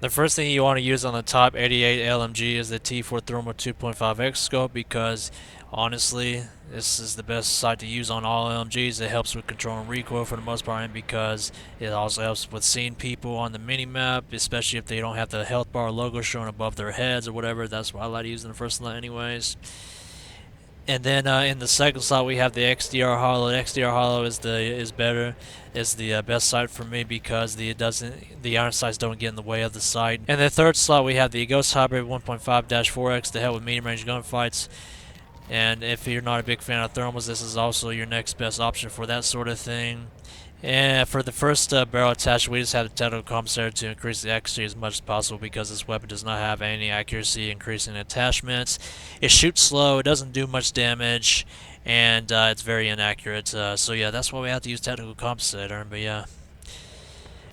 The first thing you want to use on the top 88 LMG is the T4 Thermal 2.5x scope because honestly, this is the best sight to use on all LMGs. It helps with controlling recoil for the most part, and because it also helps with seeing people on the mini map, especially if they don't have the health bar logo showing above their heads or whatever. That's why I like to use in the first slot anyways. And then in the second slot we have the XDR Hollow. The XDR Hollow is better, is the best sight for me because the iron sights don't get in the way of the sight. And the third slot we have the Ghost Hybrid 1.5-4x to help with medium range gunfights. And if you're not a big fan of thermals, this is also your next best option for that sort of thing. And for the first barrel attachment, we just have the technical compensator to increase the accuracy as much as possible because this weapon does not have any accuracy increasing attachments. It shoots slow, it doesn't do much damage, and it's very inaccurate. So yeah, that's why we have to use technical compensator. But yeah.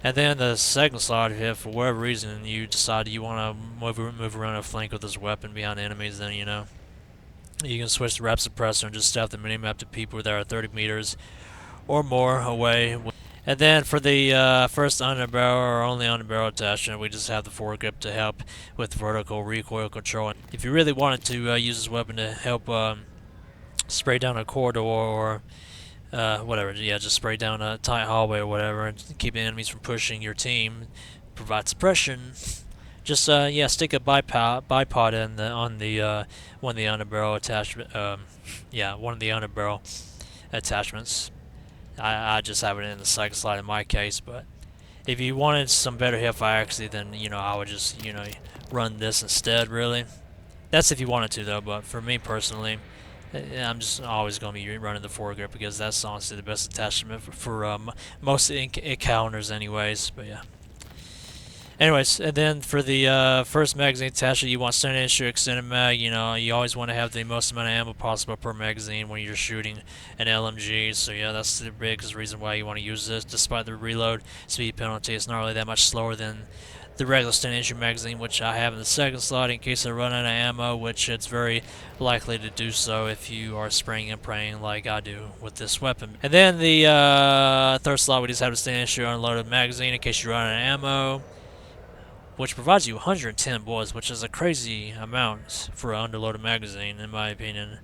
And then the second slot, if for whatever reason you decide you want to move around a flank with this weapon behind enemies, then you can switch the rep suppressor and just staff the minimap to people that are 30 meters or more away. And then for the first underbarrel or only underbarrel attachment, we just have the foregrip to help with vertical recoil control. If you really wanted to use this weapon to help spray down a corridor or whatever, yeah, just spray down a tight hallway or whatever, and keep enemies from pushing your team, provide suppression. Just yeah, stick a bipod in on the one of the underbarrel attachment. Yeah, one of the underbarrel attachments. I just have it in the second slot in my case, but if you wanted some better hipfire accuracy, then I would just run this instead. Really, that's if you wanted to though. But for me personally, I'm just always going to be running the foregrip because that's honestly the best attachment for most encounters, anyways. But yeah. Anyways, and then for the first magazine attachment, you want standard issue extended mag. You always want to have the most amount of ammo possible per magazine when you're shooting an LMG. So yeah, that's the biggest reason why you want to use this. Despite the reload speed penalty, it's not really that much slower than the regular standard issue magazine, which I have in the second slot in case I run out of ammo, which it's very likely to do so if you are spraying and praying like I do with this weapon. And then the third slot, we just have the standard issue unloaded magazine in case you run out of ammo, which provides you 110 bullets, which is a crazy amount for an underloaded magazine, in my opinion.